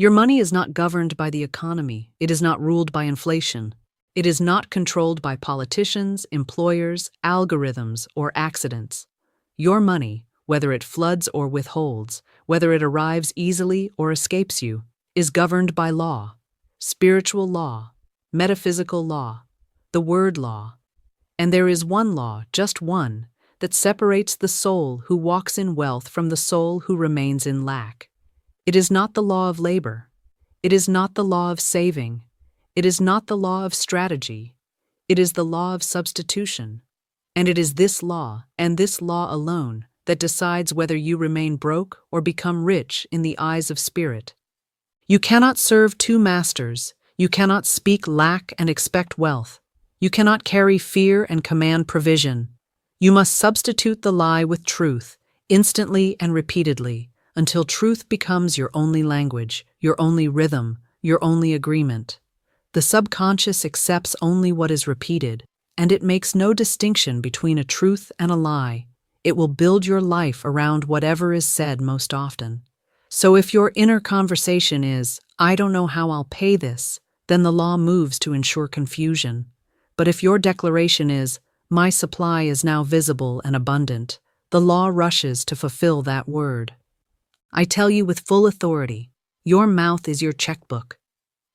Your money is not governed by the economy. It is not ruled by inflation. It is not controlled by politicians, employers, algorithms, or accidents. Your money, whether it floods or withholds, whether it arrives easily or escapes you, is governed by law, spiritual law, metaphysical law, the word law. And there is one law, just one, that separates the soul who walks in wealth from the soul who remains in lack. It is not the law of labor. It is not the law of saving. It is not the law of strategy. It is the law of substitution. And it is this law, and this law alone, that decides whether you remain broke or become rich in the eyes of spirit. You cannot serve two masters. You cannot speak lack and expect wealth. You cannot carry fear and command provision. You must substitute the lie with truth, instantly and repeatedly, until truth becomes your only language, your only rhythm, your only agreement. The subconscious accepts only what is repeated, and it makes no distinction between a truth and a lie. It will build your life around whatever is said most often. So if your inner conversation is, "I don't know how I'll pay this," then the law moves to ensure confusion. But if your declaration is, "My supply is now visible and abundant," the law rushes to fulfill that word. I tell you with full authority, your mouth is your checkbook.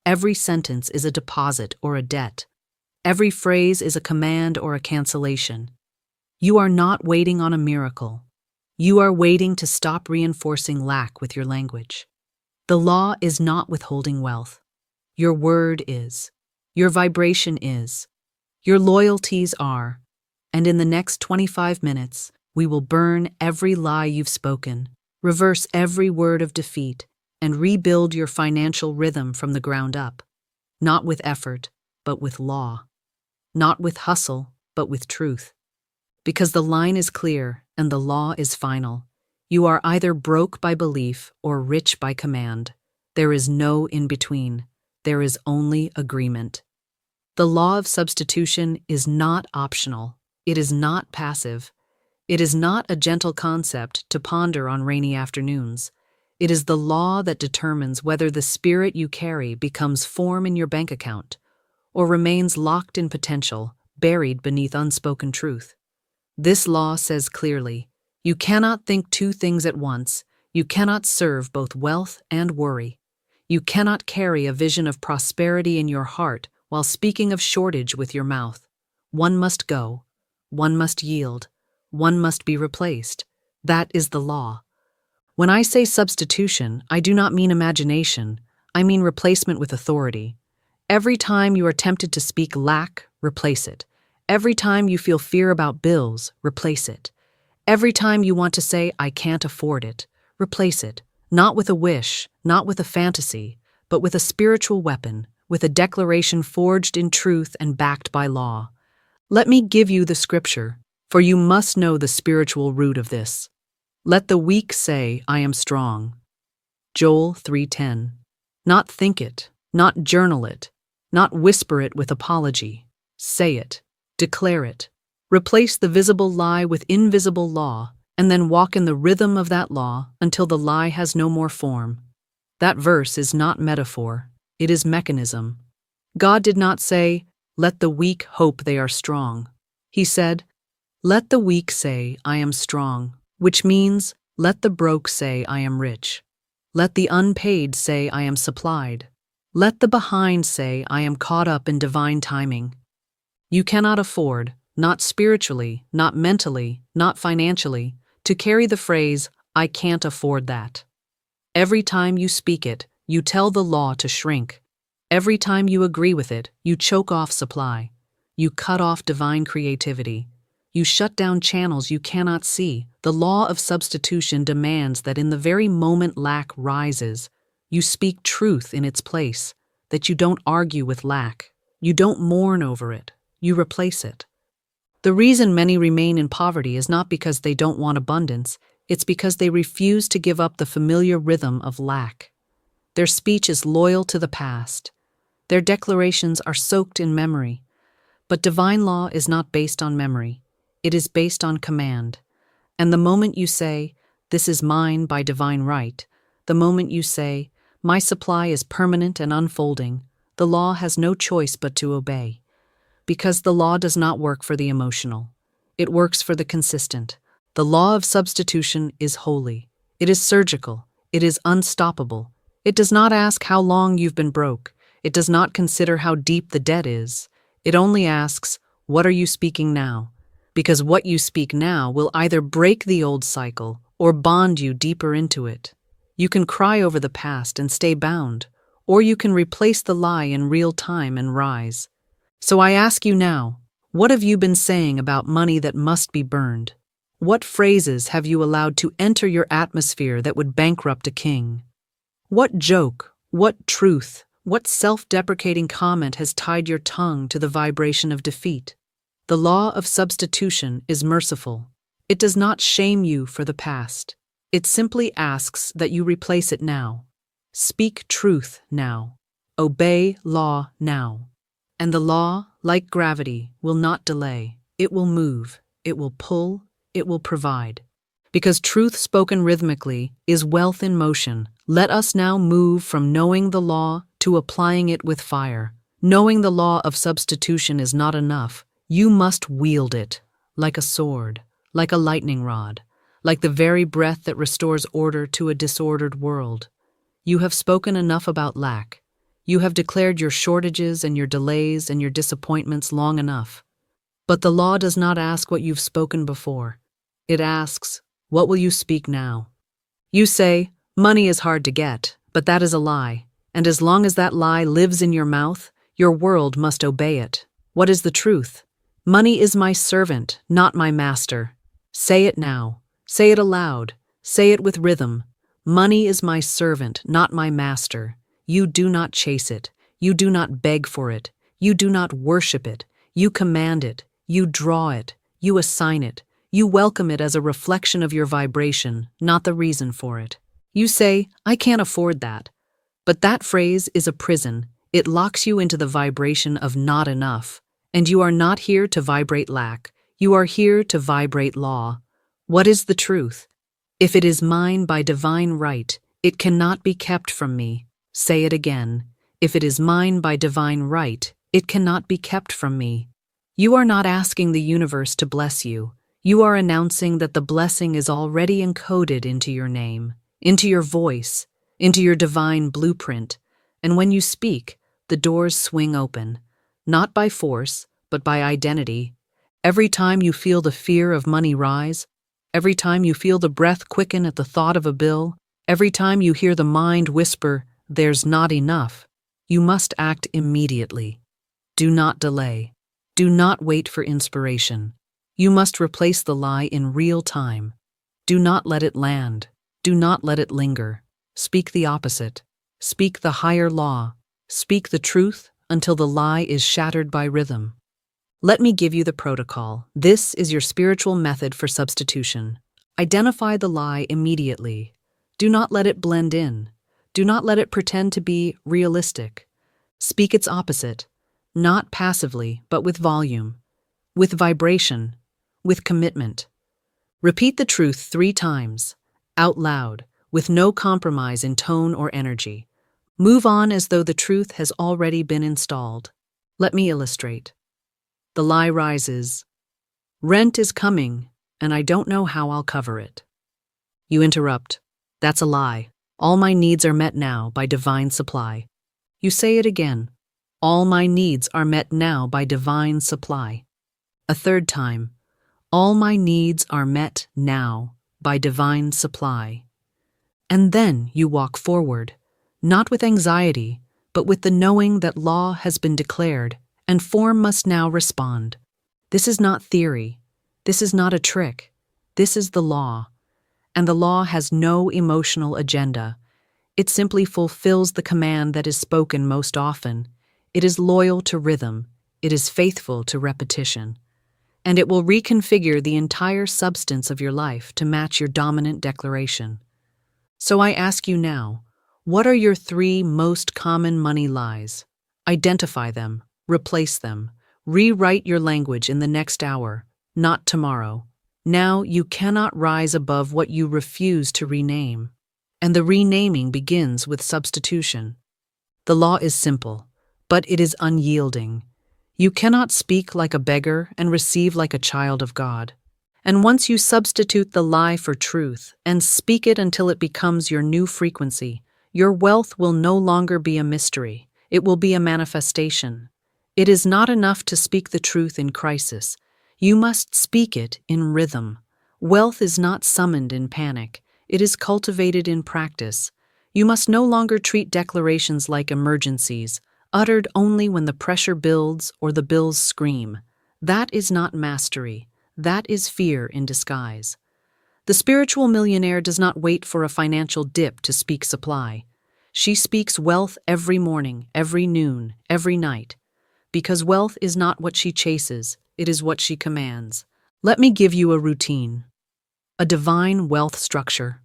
Every sentence is a deposit or a debt. Every phrase is a command or a cancellation. You are not waiting on a miracle. You are waiting to stop reinforcing lack with your language. The law is not withholding wealth. Your word is. Your vibration is. Your loyalties are. And in the next 25 minutes, we will burn every lie you've spoken, reverse every word of defeat, and rebuild your financial rhythm from the ground up. Not with effort, but with law. Not with hustle, but with truth. Because the line is clear and the law is final. You are either broke by belief or rich by command. There is no in-between. There is only agreement. The law of substitution is not optional. It is not passive. It is not a gentle concept to ponder on rainy afternoons. It is the law that determines whether the spirit you carry becomes form in your bank account or remains locked in potential, buried beneath unspoken truth. This law says clearly, you cannot think two things at once. You cannot serve both wealth and worry. You cannot carry a vision of prosperity in your heart while speaking of shortage with your mouth. One must go. One must yield. One must be replaced. That is the law. When I say substitution, I do not mean imagination. I mean replacement with authority. Every time you are tempted to speak lack, replace it. Every time you feel fear about bills, replace it. Every time you want to say, "I can't afford it," replace it. Not with a wish, not with a fantasy, but with a spiritual weapon, with a declaration forged in truth and backed by law. Let me give you the scripture, for you must know the spiritual root of this. Let the weak say, "I am strong." Joel 3:10. Not think it, not journal it, not whisper it with apology. Say it, declare it. Replace the visible lie with invisible law, and then walk in the rhythm of that law until the lie has no more form. That verse is not metaphor, it is mechanism. God did not say, "Let the weak hope they are strong." He said, "Let the weak say, I am strong," which means, let the broke say, I am rich. Let the unpaid say, I am supplied. Let the behind say, I am caught up in divine timing. You cannot afford, not spiritually, not mentally, not financially, to carry the phrase, "I can't afford that." Every time you speak it, you tell the law to shrink. Every time you agree with it, you choke off supply. You cut off divine creativity. You shut down channels you cannot see. The law of substitution demands that in the very moment lack rises, you speak truth in its place, that you don't argue with lack. You don't mourn over it. You replace it. The reason many remain in poverty is not because they don't want abundance, it's because they refuse to give up the familiar rhythm of lack. Their speech is loyal to the past. Their declarations are soaked in memory. But divine law is not based on memory. It is based on command. And the moment you say, "This is mine by divine right," the moment you say, My supply is permanent and unfolding. The law has no choice but to obey. Because the law does not work for the emotional. It works for the consistent. The law of substitution is holy. It is surgical. It is unstoppable. It does not ask how long you've been broke. It does not consider how deep the debt is. It only asks, what are you speaking now? Because what you speak now will either break the old cycle or bond you deeper into it. You can cry over the past and stay bound, or you can replace the lie in real time and rise. So I ask you now, what have you been saying about money that must be burned? What phrases have you allowed to enter your atmosphere that would bankrupt a king? What joke, what truth, what self-deprecating comment has tied your tongue to the vibration of defeat? The law of substitution is merciful. It does not shame you for the past. It simply asks that you replace it now. Speak truth now. Obey law now. And the law, like gravity, will not delay. It will move. It will pull. It will provide. Because truth spoken rhythmically is wealth in motion, let us now move from knowing the law to applying it with fire. Knowing the law of substitution is not enough. You must wield it, like a sword, like a lightning rod, like the very breath that restores order to a disordered world. You have spoken enough about lack. You have declared your shortages and your delays and your disappointments long enough. But the law does not ask what you've spoken before. It asks, what will you speak now? You say, money is hard to get, but that is a lie. And as long as that lie lives in your mouth, your world must obey it. What is the truth? Money is my servant, not my master. Say it now. Say it aloud. Say it with rhythm. Money is my servant, not my master. You do not chase it. You do not beg for it. You do not worship it. You command it. You draw it. You assign it. You welcome it as a reflection of your vibration, not the reason for it. You say, I can't afford that. But that phrase is a prison. It locks you into the vibration of not enough. And you are not here to vibrate lack. You are here to vibrate law. What is the truth? If it is mine by divine right, it cannot be kept from me. Say it again. If it is mine by divine right, it cannot be kept from me. You are not asking the universe to bless you. You are announcing that the blessing is already encoded into your name, into your voice, into your divine blueprint. And when you speak, the doors swing open, not by force, but by identity. Every time you feel the fear of money rise, every time you feel the breath quicken at the thought of a bill, every time you hear the mind whisper, there's not enough, you must act immediately. Do not delay. Do not wait for inspiration. You must replace the lie in real time. Do not let it land. Do not let it linger. Speak the opposite. Speak the higher law. Speak the truth until the lie is shattered by rhythm. Let me give you the protocol. This is your spiritual method for substitution. Identify the lie immediately. Do not let it blend in. Do not let it pretend to be realistic. Speak its opposite, not passively, but with volume, with vibration, with commitment. Repeat the truth 3 times, out loud, with no compromise in tone or energy. Move on as though the truth has already been installed. Let me illustrate. The lie rises. Rent is coming, and I don't know how I'll cover it. You interrupt. That's a lie. All my needs are met now by divine supply. You say it again. All my needs are met now by divine supply. A 3rd time. All my needs are met now by divine supply. And then you walk forward, not with anxiety, but with the knowing that law has been declared and form must now respond. This is not theory. This is not a trick. This is the law. And the law has no emotional agenda. It simply fulfills the command that is spoken most often. It is loyal to rhythm. It is faithful to repetition. And it will reconfigure the entire substance of your life to match your dominant declaration. So I ask you now, what are your 3 most common money lies? Identify them, replace them, rewrite your language in the next hour, not tomorrow. Now you cannot rise above what you refuse to rename. and the renaming begins with substitution. The law is simple, but it is unyielding. You cannot speak like a beggar and receive like a child of God. And once you substitute the lie for truth and speak it until it becomes your new frequency, your wealth will no longer be a mystery. It will be a manifestation. It is not enough to speak the truth in crisis. You must speak it in rhythm. Wealth is not summoned in panic. It is cultivated in practice. You must no longer treat declarations like emergencies, uttered only when the pressure builds or the bills scream. That is not mastery. That is fear in disguise. The spiritual millionaire does not wait for a financial dip to speak supply. She speaks wealth every morning, every noon, every night. Because wealth is not what she chases, it is what she commands. Let me give you a routine. A divine wealth structure.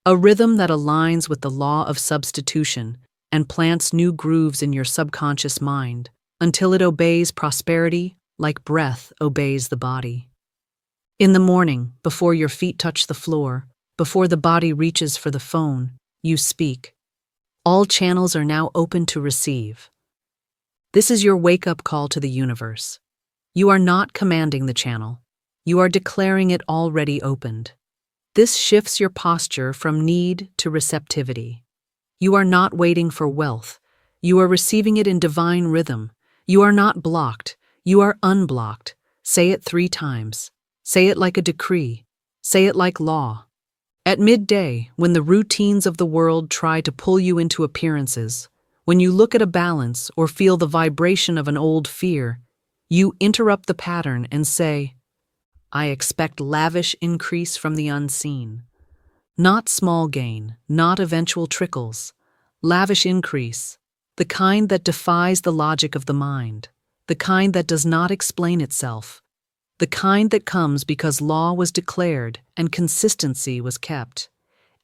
A rhythm that aligns with the law of substitution and plants new grooves in your subconscious mind until it obeys prosperity like breath obeys the body. In the morning, before your feet touch the floor, before the body reaches for the phone, you speak. All channels are now open to receive. This is your wake-up call to the universe. You are not commanding the channel. You are declaring it already opened. This shifts your posture from need to receptivity. You are not waiting for wealth. You are receiving it in divine rhythm. You are not blocked. You are unblocked. Say it 3 times. Say it like a decree. Say it like law. At midday, when the routines of the world try to pull you into appearances, when you look at a balance or feel the vibration of an old fear, you interrupt the pattern and say, I expect lavish increase from the unseen. Not small gain, not eventual trickles. Lavish increase, the kind that defies the logic of the mind, the kind that does not explain itself, the kind that comes because law was declared and consistency was kept.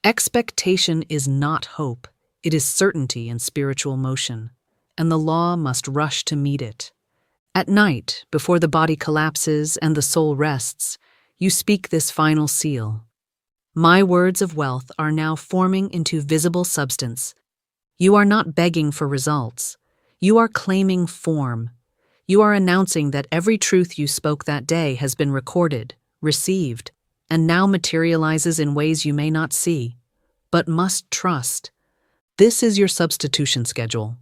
Expectation is not hope, it is certainty in spiritual motion, and the law must rush to meet it. At night, before the body collapses and the soul rests, you speak this final seal. My words of wealth are now forming into visible substance. You are not begging for results. You are claiming form. You are announcing that every truth you spoke that day has been recorded, received, and now materializes in ways you may not see, but must trust. This is your substitution schedule.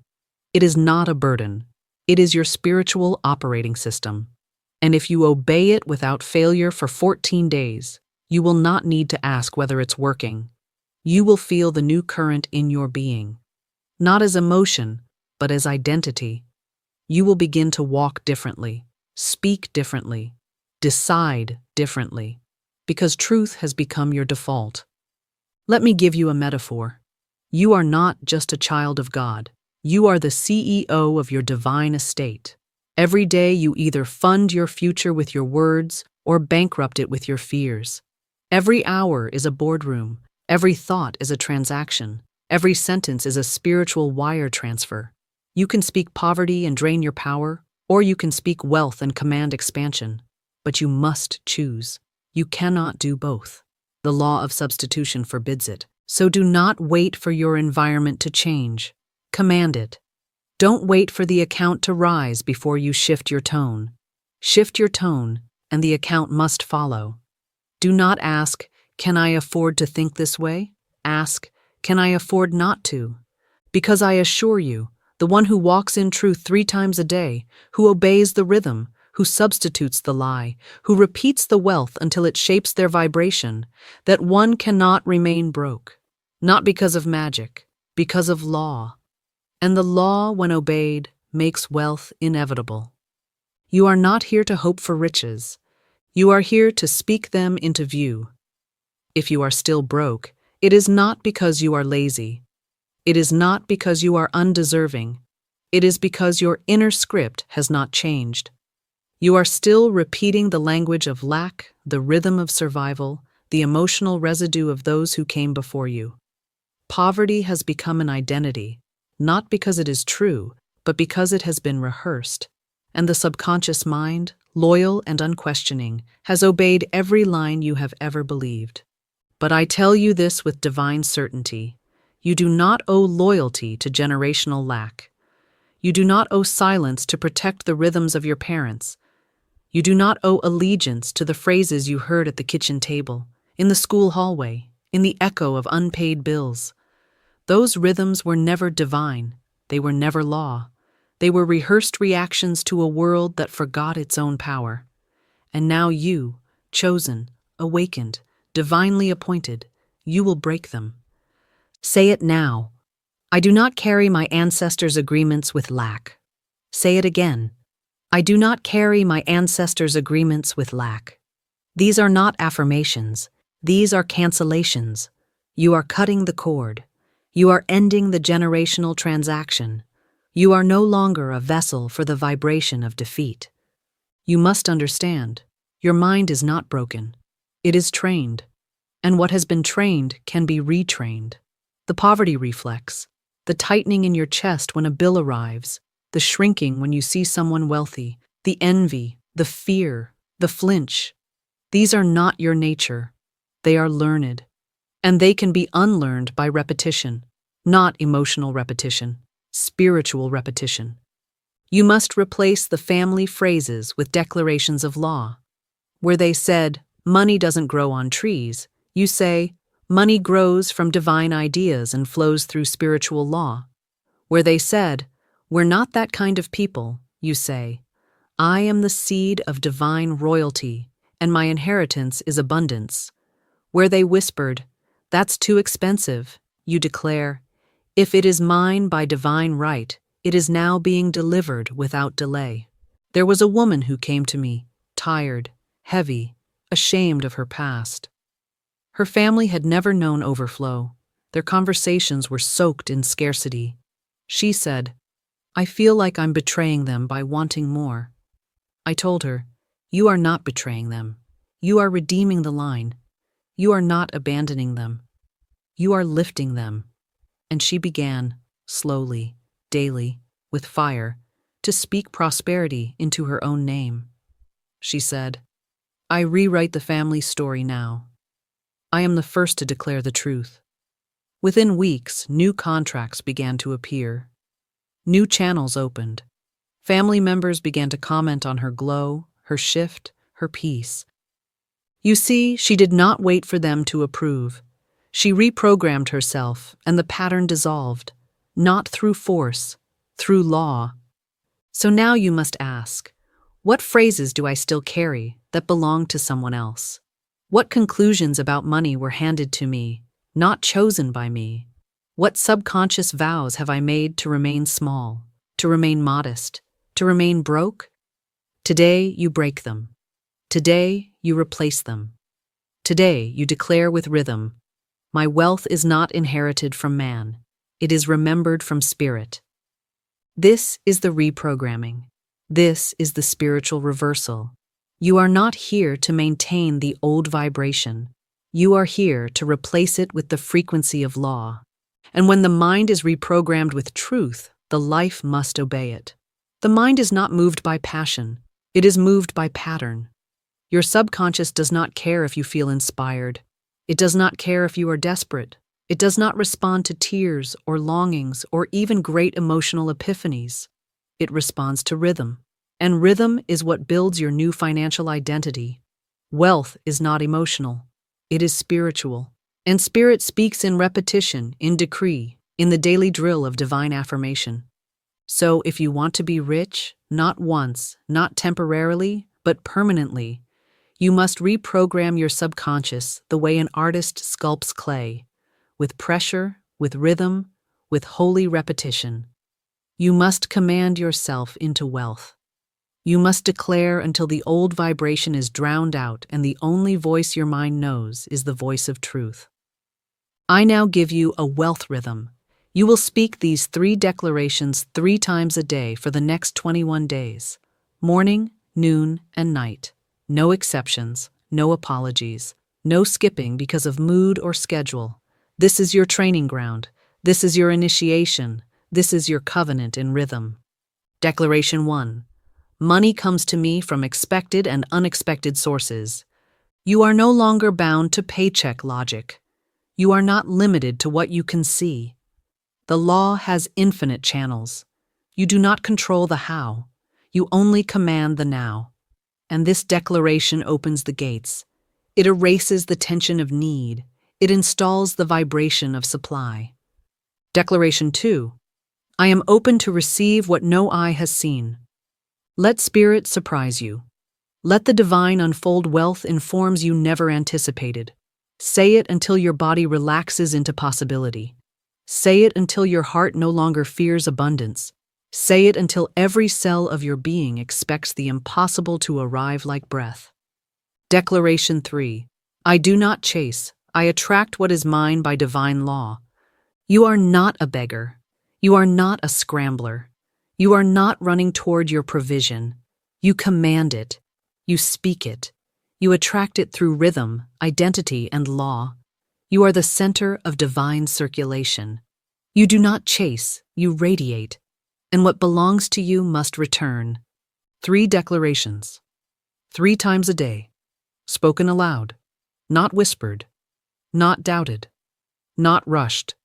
It is not a burden. It is your spiritual operating system. And if you obey it without failure for 14 days, you will not need to ask whether it's working. You will feel the new current in your being. Not as emotion, but as identity. You will begin to walk differently, speak differently, decide differently, because truth has become your default. Let me give you a metaphor. You are not just a child of God. You are the CEO of your divine estate. Every day you either fund your future with your words or bankrupt it with your fears. Every hour is a boardroom. Every thought is a transaction. Every sentence is a spiritual wire transfer. You can speak poverty and drain your power, or you can speak wealth and command expansion. But you must choose. You cannot do both. The law of substitution forbids it. So do not wait for your environment to change. Command it. Don't wait for the account to rise before you shift your tone. Shift your tone, and the account must follow. Do not ask, can I afford to think this way? Ask, can I afford not to? Because I assure you, the one who walks in truth 3 times a day, who obeys the rhythm, who substitutes the lie, who repeats the wealth until it shapes their vibration, that one cannot remain broke. Not because of magic, because of law. And the law, when obeyed, makes wealth inevitable. You are not here to hope for riches. You are here to speak them into view. If you are still broke, it is not because you are lazy. It is not because you are undeserving. It is because your inner script has not changed. You are still repeating the language of lack, the rhythm of survival, the emotional residue of those who came before you. Poverty has become an identity, not because it is true, but because it has been rehearsed. And the subconscious mind, loyal and unquestioning, has obeyed every line you have ever believed. But I tell you this with divine certainty. You do not owe loyalty to generational lack. You do not owe silence to protect the rhythms of your parents. You do not owe allegiance to the phrases you heard at the kitchen table, in the school hallway, in the echo of unpaid bills. Those rhythms were never divine. They were never law. They were rehearsed reactions to a world that forgot its own power. And now you, chosen, awakened, divinely appointed, you will break them. Say it now. I do not carry my ancestors' agreements with lack. Say it again. I do not carry my ancestors' agreements with lack. These are not affirmations. These are cancellations. You are cutting the cord. You are ending the generational transaction. You are no longer a vessel for the vibration of defeat. You must understand, your mind is not broken. It is trained. And what has been trained can be retrained. The poverty reflex, the tightening in your chest when a bill arrives, the shrinking when you see someone wealthy, the envy, the fear, the flinch. These are not your nature. They are learned. And they can be unlearned by repetition, not emotional repetition, spiritual repetition. You must replace the family phrases with declarations of law. Where they said, money doesn't grow on trees, you say, money grows from divine ideas and flows through spiritual law. Where they said, we're not that kind of people, you say, I am the seed of divine royalty, and my inheritance is abundance. Where they whispered, that's too expensive, you declare, if it is mine by divine right, it is now being delivered without delay. There was a woman who came to me, tired, heavy, ashamed of her past. Her family had never known overflow. Their conversations were soaked in scarcity. She said, I feel like I'm betraying them by wanting more. I told her, you are not betraying them. You are redeeming the line. You are not abandoning them. You are lifting them. And she began, slowly, daily, with fire, to speak prosperity into her own name. She said, I rewrite the family story now. I am the first to declare the truth. Within weeks, new contracts began to appear. New channels opened. Family members began to comment on her glow, her shift, her peace. You see, she did not wait for them to approve. She reprogrammed herself, and the pattern dissolved, not through force, through law. So now you must ask, what phrases do I still carry that belong to someone else? What conclusions about money were handed to me, not chosen by me? What subconscious vows have I made to remain small, to remain modest, to remain broke? Today you break them. Today you replace them. Today you declare with rhythm, my wealth is not inherited from man. It is remembered from spirit. This is the reprogramming. This is the spiritual reversal. You are not here to maintain the old vibration. You are here to replace it with the frequency of law. And when the mind is reprogrammed with truth, the life must obey it. The mind is not moved by passion. It is moved by pattern. Your subconscious does not care if you feel inspired. It does not care if you are desperate. It does not respond to tears or longings or even great emotional epiphanies. It responds to rhythm. And rhythm is what builds your new financial identity. Wealth is not emotional. It is spiritual. And spirit speaks in repetition, in decree, in the daily drill of divine affirmation. So if you want to be rich, not once, not temporarily, but permanently, you must reprogram your subconscious the way an artist sculpts clay, with pressure, with rhythm, with holy repetition. You must command yourself into wealth. You must declare until the old vibration is drowned out and the only voice your mind knows is the voice of truth. I now give you a wealth rhythm. You will speak these 3 declarations 3 times a day for the next 21 days. Morning, noon, and night. No exceptions, no apologies, no skipping because of mood or schedule. This is your training ground. This is your initiation. This is your covenant in rhythm. Declaration 1. Money comes to me from expected and unexpected sources. You are no longer bound to paycheck logic. You are not limited to what you can see. The law has infinite channels. You do not control the how. You only command the now. And this declaration opens the gates. It erases the tension of need. It installs the vibration of supply. Declaration 2. I am open to receive what no eye has seen. Let spirit surprise you. Let the divine unfold wealth in forms you never anticipated. Say it until your body relaxes into possibility. Say it until your heart no longer fears abundance. Say it until every cell of your being expects the impossible to arrive like breath. Declaration 3. I do not chase. I attract what is mine by divine law. You are not a beggar. You are not a scrambler. You are not running toward your provision. You command it. You speak it. You attract it through rhythm, identity, and law. You are the center of divine circulation. You do not chase, you radiate. And what belongs to you must return. 3 declarations. 3 times a day. Spoken aloud. Not whispered. Not doubted. Not rushed.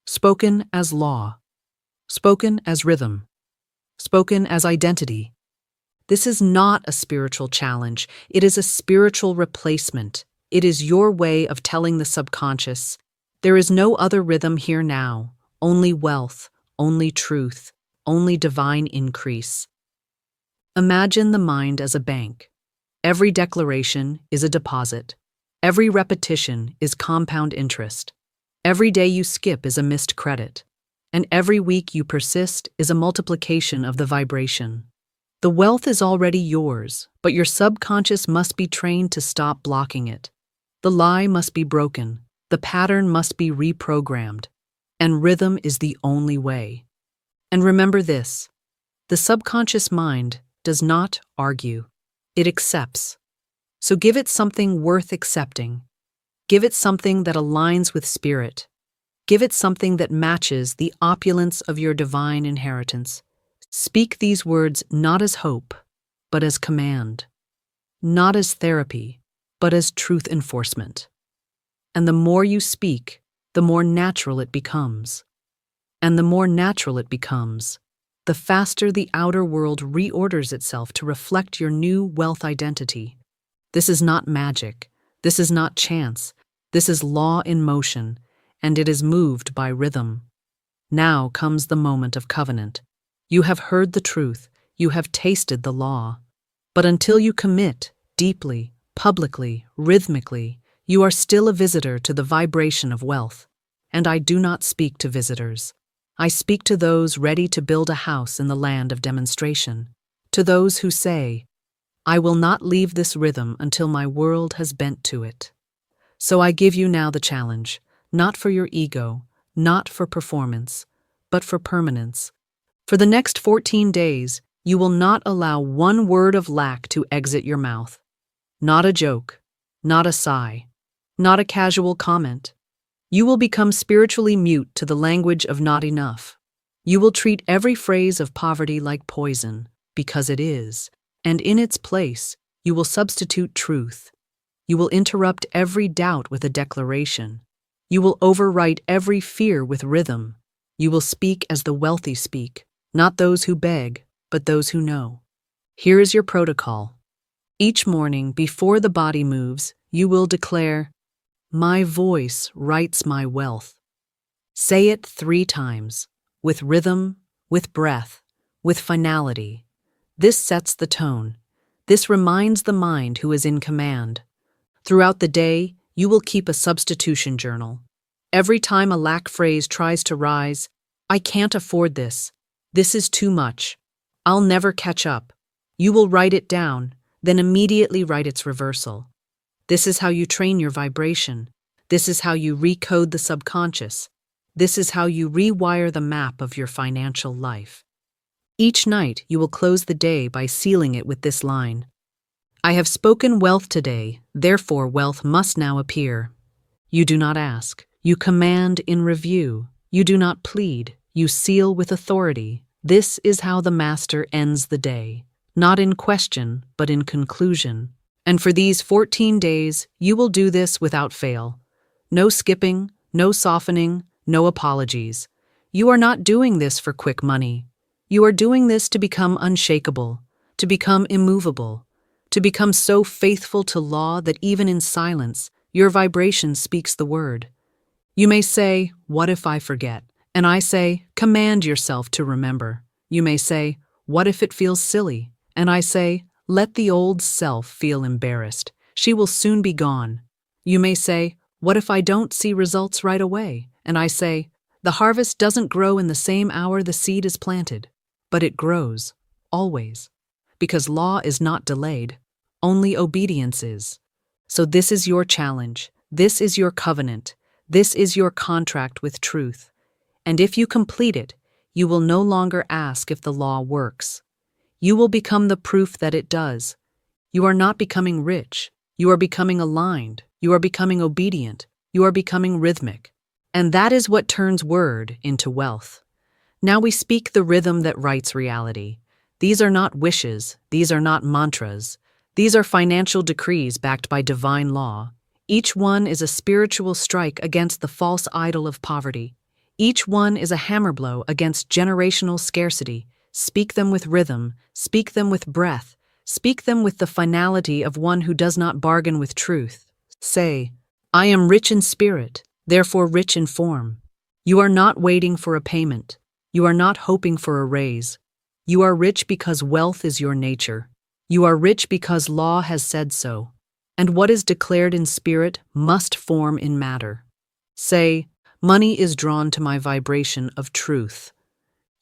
Spoken as law. Spoken as rhythm. Spoken as identity. This is not a spiritual challenge. It is a spiritual replacement. It is your way of telling the subconscious, there is no other rhythm here now, only wealth, only truth, only divine increase. Imagine the mind as a bank. Every declaration is a deposit. Every repetition is compound interest. Every day you skip is a missed credit. And every week you persist is a multiplication of the vibration. The wealth is already yours, but your subconscious must be trained to stop blocking it. The lie must be broken, the pattern must be reprogrammed, and rhythm is the only way. And remember this, the subconscious mind does not argue, it accepts. So give it something worth accepting. Give it something that aligns with spirit. Give it something that matches the opulence of your divine inheritance. Speak these words not as hope, but as command. Not as therapy, but as truth enforcement. And the more you speak, the more natural it becomes. And the more natural it becomes, the faster the outer world reorders itself to reflect your new wealth identity. This is not magic. This is not chance. This is law in motion, and it is moved by rhythm. Now comes the moment of covenant. You have heard the truth. You have tasted the law. But until you commit, deeply, publicly, rhythmically, you are still a visitor to the vibration of wealth. And I do not speak to visitors. I speak to those ready to build a house in the land of demonstration. To those who say, I will not leave this rhythm until my world has bent to it. So I give you now the challenge, not for your ego, not for performance, but for permanence. For the next 14 days, you will not allow one word of lack to exit your mouth. Not a joke, not a sigh, not a casual comment. You will become spiritually mute to the language of not enough. You will treat every phrase of poverty like poison, because it is, and in its place, you will substitute truth. You will interrupt every doubt with a declaration. You will overwrite every fear with rhythm. You will speak as the wealthy speak, not those who beg, but those who know. Here is your protocol. Each morning, before the body moves, you will declare, my voice writes my wealth. Say it 3 times, with rhythm, with breath, with finality. This sets the tone. This reminds the mind who is in command. Throughout the day, you will keep a substitution journal. Every time a lack phrase tries to rise, I can't afford this. This is too much. I'll never catch up. You will write it down, then immediately write its reversal. This is how you train your vibration. This is how you recode the subconscious. This is how you rewire the map of your financial life. Each night, you will close the day by sealing it with this line. I have spoken wealth today, therefore wealth must now appear. You do not ask. You command in review. You do not plead. You seal with authority. This is how the master ends the day. Not in question, but in conclusion. And for these 14 days, you will do this without fail. No skipping, no softening, no apologies. You are not doing this for quick money. You are doing this to become unshakable, to become immovable, to become so faithful to law that even in silence, your vibration speaks the word. You may say, "What if I forget?" And I say, "Command yourself to remember." You may say, "What if it feels silly?" And I say, "Let the old self feel embarrassed. She will soon be gone." You may say, "What if I don't see results right away?" And I say, "The harvest doesn't grow in the same hour the seed is planted, but it grows, always. Because law is not delayed, only obedience is." So this is your challenge. This is your covenant. This is your contract with truth. And if you complete it, you will no longer ask if the law works. You will become the proof that it does. You are not becoming rich. You are becoming aligned. You are becoming obedient. You are becoming rhythmic. And that is what turns word into wealth. Now we speak the rhythm that writes reality. These are not wishes. These are not mantras. These are financial decrees backed by divine law. Each one is a spiritual strike against the false idol of poverty. Each one is a hammer blow against generational scarcity. Speak them with rhythm. Speak them with breath. Speak them with the finality of one who does not bargain with truth. Say, "I am rich in spirit, therefore rich in form." You are not waiting for a payment. You are not hoping for a raise. You are rich because wealth is your nature. You are rich because law has said so. And what is declared in spirit must form in matter. Say, "Money is drawn to my vibration of truth."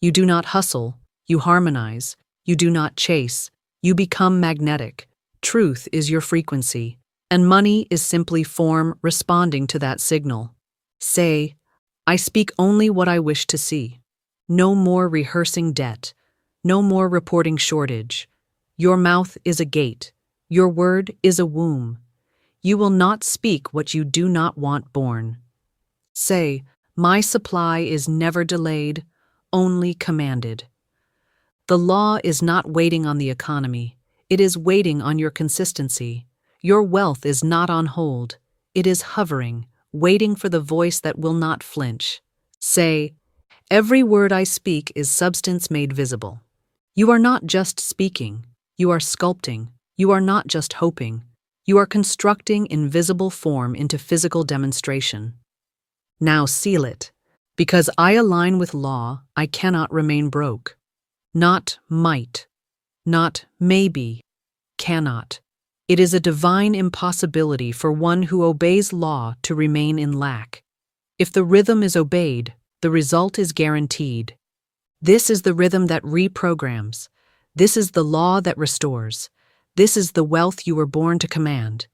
You do not hustle. You harmonize. You do not chase. You become magnetic. Truth is your frequency, and money is simply form responding to that signal. Say, "I speak only what I wish to see." No more rehearsing debt. No more reporting shortage. Your mouth is a gate. Your word is a womb. You will not speak what you do not want born. Say, "My supply is never delayed, only commanded." The law is not waiting on the economy. It is waiting on your consistency. Your wealth is not on hold. It is hovering, waiting for the voice that will not flinch. Say, "Every word I speak is substance made visible." You are not just speaking. You are sculpting. You are not just hoping. You are constructing invisible form into physical demonstration. Now seal it. Because I align with law, I cannot remain broke. Not might. Not maybe. Cannot. It is a divine impossibility for one who obeys law to remain in lack. If the rhythm is obeyed, the result is guaranteed. This is the rhythm that reprograms. This is the law that restores. This is the wealth you were born to command.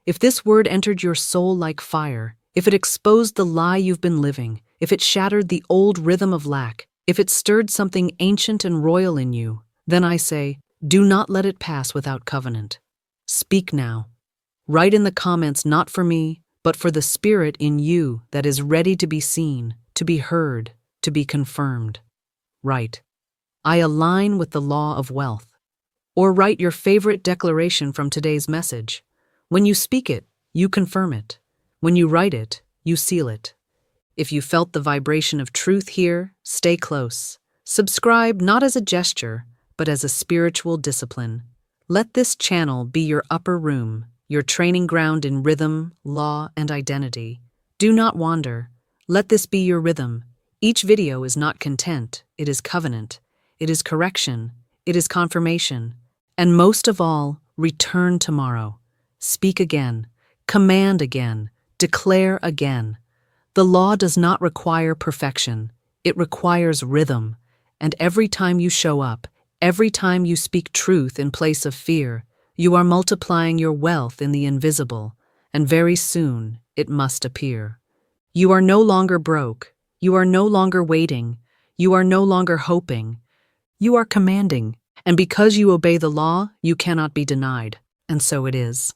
If this word entered your soul like fire, if it exposed the lie you've been living, if it shattered the old rhythm of lack, if it stirred something ancient and royal in you, then I say, do not let it pass without covenant. Speak now. Write in the comments not for me, but for the spirit in you that is ready to be seen, to be heard, to be confirmed. Write, "I align with the law of wealth." Or write your favorite declaration from today's message. When you speak it, you confirm it. When you write it, you seal it. If you felt the vibration of truth here, stay close. Subscribe not as a gesture, but as a spiritual discipline. Let this channel be your upper room, your training ground in rhythm, law, and identity. Do not wander. Let this be your rhythm. Each video is not content, it is covenant. It is correction. It is confirmation. And most of all, return tomorrow. Speak again. Command again. Declare again. The law does not require perfection. It requires rhythm. And every time you show up, every time you speak truth in place of fear, you are multiplying your wealth in the invisible, and very soon it must appear. You are no longer broke. You are no longer waiting. You are no longer hoping. You are commanding. And because you obey the law, you cannot be denied. And so it is.